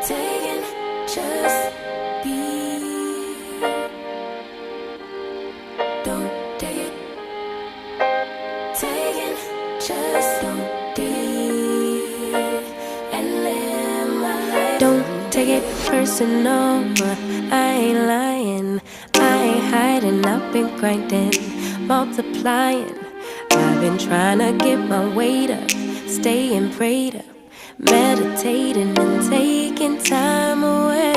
taking, just be. Don't take it. Taking, just don't deal and live my life. Don't take it personal. I ain't lying. I ain't hiding. I've been grinding, multiplying. I've been trying to get my weight up, staying prayed up, meditating and taking time away.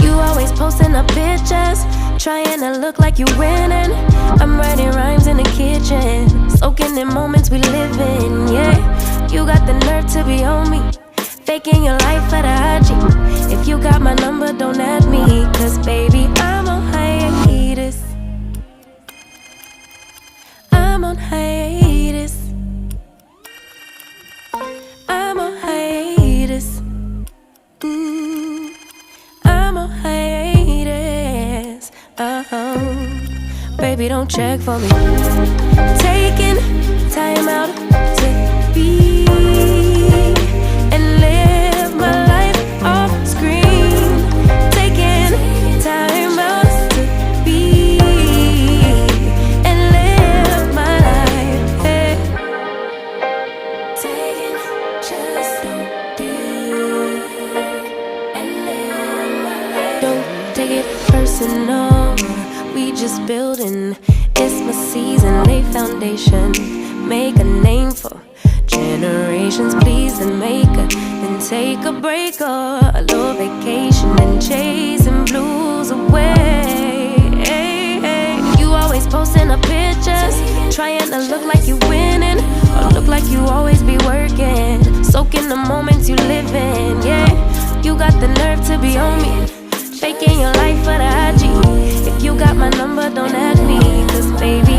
You always posting up pictures, trying to look like you winning. I'm writing rhymes in the kitchen, soaking in moments we live in. Yeah, you got the nerve to be on me, faking your life for the IG. If you got my number, don't add me, cause baby, I'm on hiatus. I'm on hiatus. I'm on hiatus. I'm on hiatus. Baby, don't check for me. Taking time out to be and live my life off screen. Taking time out to be and live my life. Hey. Taking just don't deal and live my life. Don't take it personal. We just building. It's my season, lay foundation, make a name for generations. Please and make a, then take a break or a little vacation and chasing blues away. Hey, hey. You always posting up pictures, trying to look like you winning, or look like you always be working, soaking the moments you live in. Yeah, you got the nerve to be on me, faking your life for the IG. If you got my number, don't add me, cause baby,